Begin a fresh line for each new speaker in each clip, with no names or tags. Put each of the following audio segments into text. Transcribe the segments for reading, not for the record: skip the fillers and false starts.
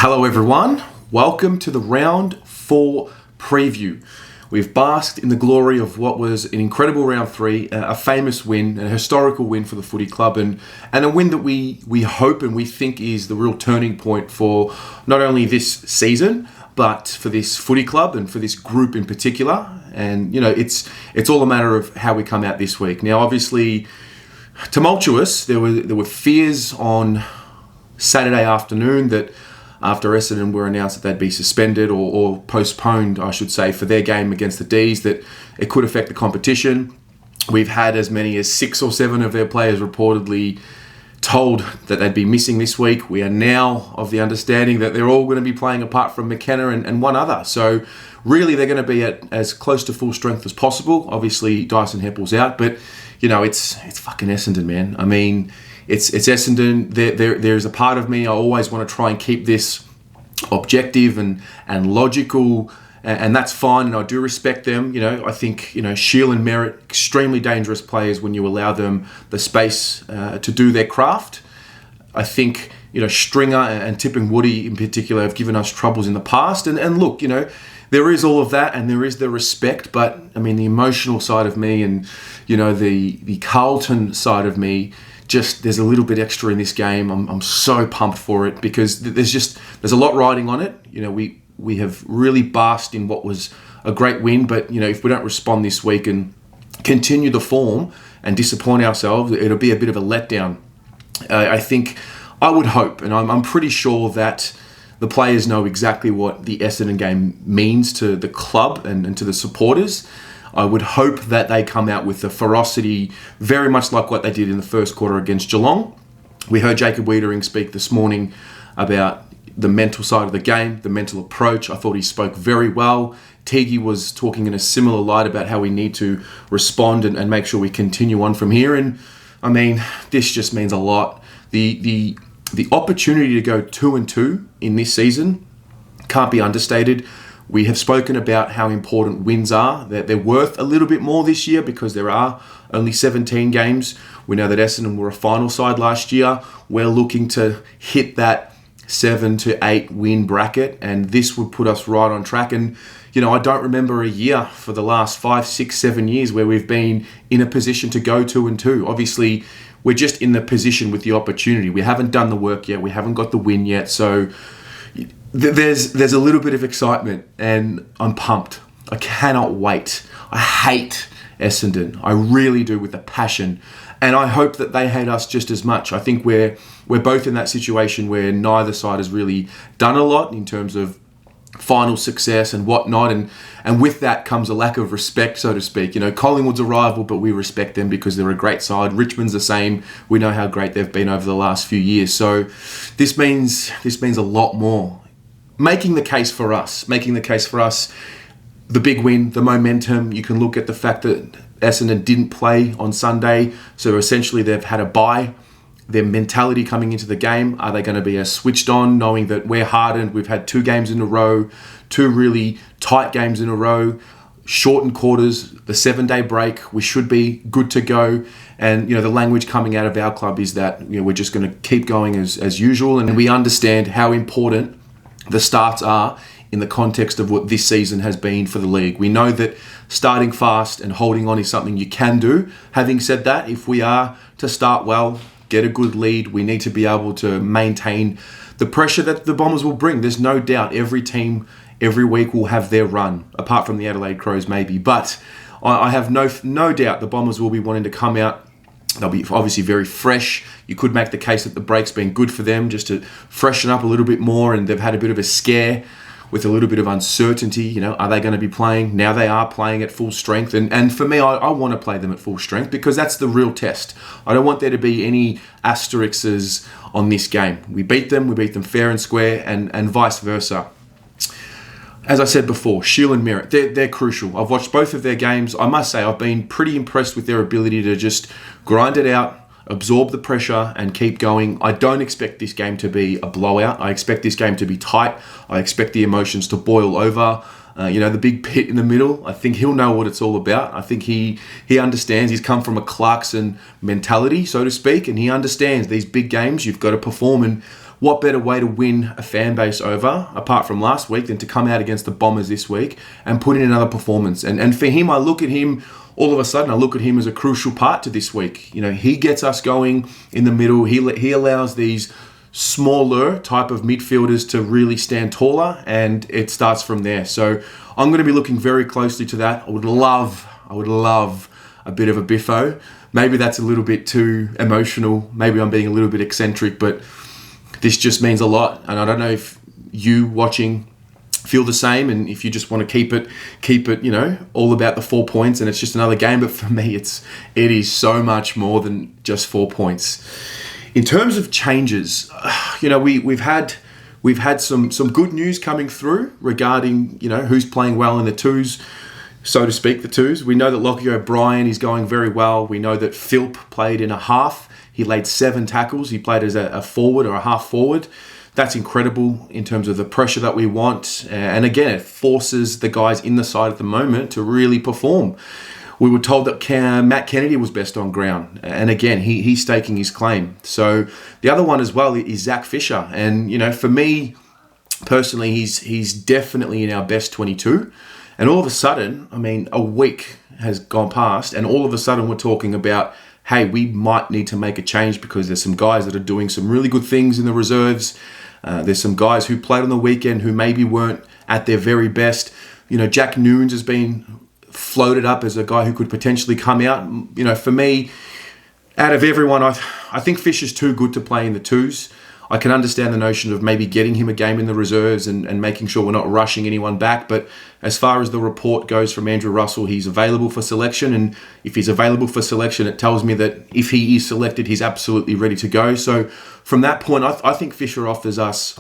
Hello everyone, welcome to the round 4 preview. We've basked in the glory of what was an incredible round 3, a famous win, a historical win for the footy club, and a win that we hope and we think is the real turning point for not only this season, but for this footy club and for this group in particular. And it's all a matter of how we come out this week. Now, obviously, tumultuous. There were fears on Saturday afternoon that after Essendon were announced that they'd be suspended or postponed, I should say, for their game against the D's, that it could affect the competition. We've had as many as 6 or 7 of their players reportedly told that they'd be missing this week. We are now of the understanding that they're all going to be playing apart from McKenna and one other. So really they're going to be at as close to full strength as possible. Obviously Dyson Heppel's out, but it's fucking Essendon, man. I mean, it's Essendon. There's a part of me, I always want to try and keep this objective and logical, and that's fine, and I do respect them. I think, Shield and Merritt, extremely dangerous players when you allow them the space to do their craft. I think, Stringer and Tipping Woody in particular have given us troubles in the past, and look, there is all of that, and there is the respect, but I mean, the emotional side of me and, the Carlton side of me, there's a little bit extra in this game. I'm so pumped for it because there's a lot riding on it. We have really basked in what was a great win, but if we don't respond this week and continue the form and disappoint ourselves, it'll be a bit of a letdown. I would hope, and I'm pretty sure that the players know exactly what the Essendon game means to the club and to the supporters. I would hope that they come out with the ferocity, very much like what they did in the first quarter against Geelong. We heard Jacob Wiedering speak this morning about the mental side of the game, the mental approach. I thought he spoke very well. Teague was talking in a similar light about how we need to respond and make sure we continue on from here. And I mean, this just means a lot. The opportunity to go 2-2 in this season can't be understated. We have spoken about how important wins are, that they're worth a little bit more this year because there are only 17 games. We know that Essendon were a final side last year. We're looking to hit that 7 to 8 win bracket, and this would put us right on track. And, I don't remember a year for the last 5, 6, 7 years where we've been in a position to go 2-2. Obviously, we're just in the position with the opportunity. We haven't done the work yet. We haven't got the win yet. So there's a little bit of excitement, and I'm pumped. I cannot wait. I hate Essendon. I really do, with a passion, and I hope that they hate us just as much. I think we're both in that situation where neither side has really done a lot in terms of final success and whatnot, and with that comes a lack of respect, so to speak. Collingwood's a rival, but we respect them because they're a great side. Richmond's the same. We know how great they've been over the last few years. So this means a lot more. Making the case for us, the big win, the momentum. You can look at the fact that Essendon didn't play on Sunday, so essentially they've had a bye. Their mentality coming into the game, are they going to be as switched on, knowing that we're hardened? We've had 2 games in a row, 2 really tight games in a row, shortened quarters, the 7-day break. We should be good to go. And the language coming out of our club is that we're just going to keep going as usual, and we understand how important the starts are in the context of what this season has been for the league. We know that starting fast and holding on is something you can do. Having said that, if we are to start well, get a good lead, we need to be able to maintain the pressure that the Bombers will bring. There's no doubt every team every week will have their run, apart from the Adelaide Crows maybe. But I have no doubt the Bombers will be wanting to come out. They'll be obviously very fresh. You could make the case that the break's been good for them just to freshen up a little bit more, and they've had a bit of a scare with a little bit of uncertainty. Are they going to be playing? Now they are playing at full strength. And for me, I want to play them at full strength because that's the real test. I don't want there to be any asterisks on this game. We beat them fair and square, and vice versa. As I said before, Shield and Merritt, they're crucial. I've watched both of their games. I must say I've been pretty impressed with their ability to just grind it out, absorb the pressure and keep going. I don't expect this game to be a blowout. I expect this game to be tight. I expect the emotions to boil over. The big pit in the middle, I think he'll know what it's all about. I think he understands. He's come from a Clarkson mentality, so to speak, and he understands these big games, you've got to perform. And what better way to win a fan base over, apart from last week, than to come out against the Bombers this week and put in another performance. And for him, I look at him, all of a sudden, I look at him as a crucial part to this week. You know, he gets us going in the middle. He allows these smaller type of midfielders to really stand taller, and it starts from there. So I'm going to be looking very closely to that. I would love a bit of a biffo. Maybe that's a little bit too emotional. Maybe I'm being a little bit eccentric, but this just means a lot. And I don't know if you watching feel the same, and if you just want to keep it, you know, all about the 4 points and it's just another game. But for me, it is so much more than just 4 points. In terms of changes, you know, we've had some good news coming through regarding, you know, who's playing well in the twos, so to speak, the twos. We know that Lockie O'Brien is going very well. We know that Philp played in a half. He laid 7 tackles. He played as a forward or a half forward. That's incredible in terms of the pressure that we want. And again, it forces the guys in the side at the moment to really perform. We were told that Matt Kennedy was best on ground. And again, he's staking his claim. So the other one as well is Zach Fisher. And, you know, for me, personally, he's definitely in our best 22. And all of a sudden, I mean, a week has gone past, and all of a sudden we're talking about, hey, we might need to make a change because there's some guys that are doing some really good things in the reserves. There's some guys who played on the weekend who maybe weren't at their very best. You know, Jack Noons has been floated up as a guy who could potentially come out. You know, for me, out of everyone, I think Fisher's too good to play in the twos. I can understand the notion of maybe getting him a game in the reserves and making sure we're not rushing anyone back. But as far as the report goes from Andrew Russell, he's available for selection. And if he's available for selection, it tells me that if he is selected, he's absolutely ready to go. So from that point, I think Fisher offers us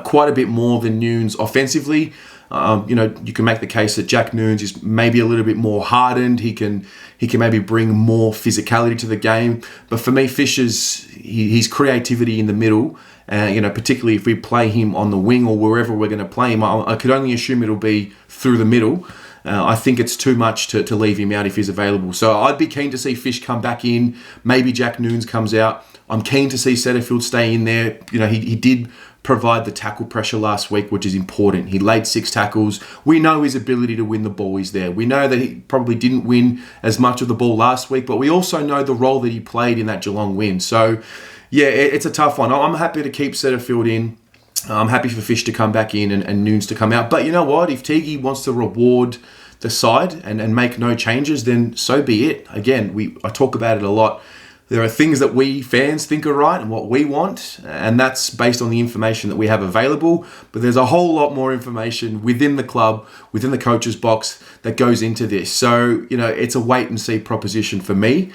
quite a bit more than Nunes offensively. You know, you can make the case that Jack Nunes is maybe a little bit more hardened. He can maybe bring more physicality to the game. But for me, Fisher's his creativity in the middle, you know, particularly if we play him on the wing or wherever we're going to play him, I could only assume it'll be through the middle. I think it's too much to leave him out if he's available. So I'd be keen to see Fish come back in. Maybe Jack Nunes comes out. I'm keen to see Setterfield stay in there. You know, he did provide the tackle pressure last week, which is important. He laid 6 tackles. We know his ability to win the ball is there. We know that he probably didn't win as much of the ball last week, but we also know the role that he played in that Geelong win. So, yeah, it's a tough one. I'm happy to keep Setterfield in. I'm happy for Fish to come back in and Nunes to come out. But you know what? If Teague wants to reward the side and make no changes, then so be it. Again, I talk about it a lot. There are things that we fans think are right and what we want, and that's based on the information that we have available. But there's a whole lot more information within the club, within the coach's box that goes into this. So, you know, it's a wait and see proposition for me.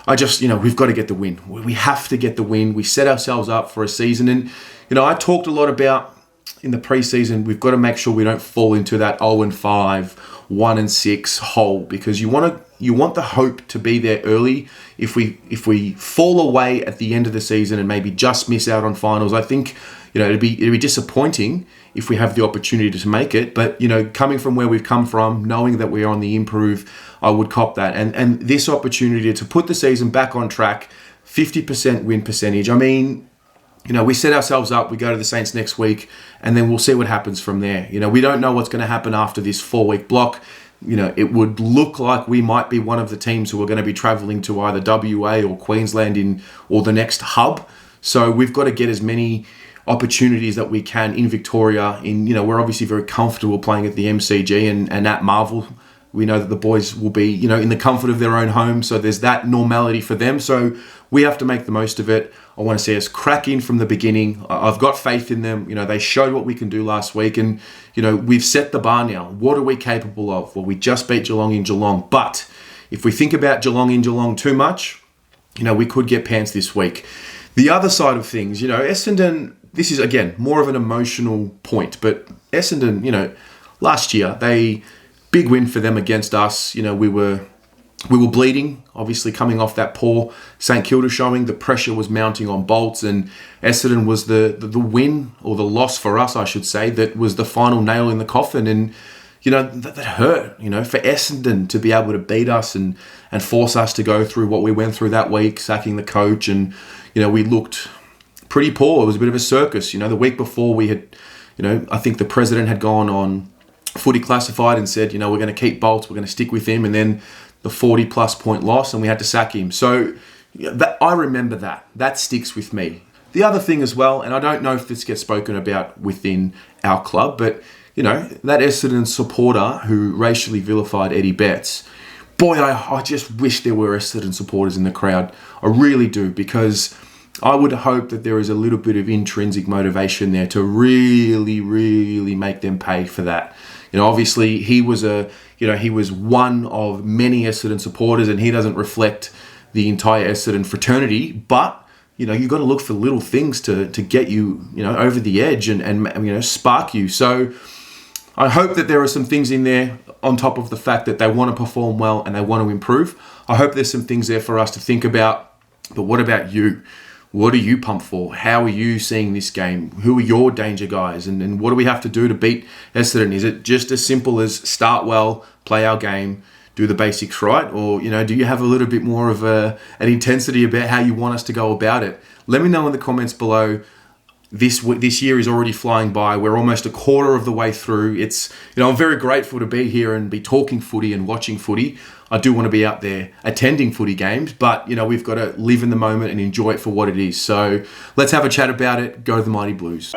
We've got to get the win. We have to get the win. We set ourselves up for a season. And, you know, I talked a lot about in the preseason, we've got to make sure we don't fall into that 0-5, 1-6 hole, because you want the hope to be there early. If we fall away at the end of the season and maybe just miss out on finals, I think, you know, it'd be disappointing if we have the opportunity to make it. But, you know, coming from where we've come from, knowing that we are on the improve, I would cop that. And this opportunity to put the season back on track, 50% win percentage. I mean, you know, we set ourselves up, we go to the Saints next week, and then we'll see what happens from there. You know, we don't know what's going to happen after this 4-week block. You know, it would look like we might be one of the teams who are going to be travelling to either WA or Queensland or the next hub. So we've got to get as many opportunities that we can in Victoria. You know, we're obviously very comfortable playing at the MCG and at Marvel. We know that the boys will be, you know, in the comfort of their own home. So there's that normality for them. So we have to make the most of it. I want to see us crack in from the beginning. I've got faith in them. You know, they showed what we can do last week. And, you know, we've set the bar now. What are we capable of? Well, we just beat Geelong in Geelong. But if we think about Geelong in Geelong too much, you know, we could get pants this week. The other side of things, you know, Essendon, this is, again, more of an emotional point. But Essendon, you know, last year, big win for them against us. You know, we were bleeding, obviously coming off that poor St Kilda showing. The pressure was mounting on Bolts, and Essendon was the win, or the loss for us, I should say, that was the final nail in the coffin. And, you know, that hurt, you know, for Essendon to be able to beat us and force us to go through what we went through that week, sacking the coach. And, you know, we looked pretty poor. It was a bit of a circus. The week before we had, I think the president had gone on Footy Classified and said, we're going to keep Bolts, we're going to stick with him, and then the 40-plus point loss, and we had to sack him. So I remember that. That sticks with me. The other thing as well, and I don't know if this gets spoken about within our club, but, that Essendon supporter who racially vilified Eddie Betts, boy, I just wish there were Essendon supporters in the crowd. I really do, because I would hope that there is a little bit of intrinsic motivation there to really, really make them pay for that. Obviously he was one of many Essendon supporters, and he doesn't reflect the entire Essendon fraternity, but you've got to look for little things to get you, over the edge and spark you. So I hope that there are some things in there on top of the fact that they want to perform well and they want to improve. I hope there's some things there for us to think about. But what about you? What are you pumped for? How are you seeing this game? Who are your danger guys? And what do we have to do to beat Essendon? Is it just as simple as start well, play our game, do the basics right? Or, do you have a little bit more of an intensity about how you want us to go about it? Let me know in the comments below. This year is already flying by. We're almost a quarter of the way through. It's, I'm very grateful to be here and be talking footy and watching footy. I do want to be out there attending footy games, but, we've got to live in the moment and enjoy it for what it is. So let's have a chat about it. Go the Mighty Blues.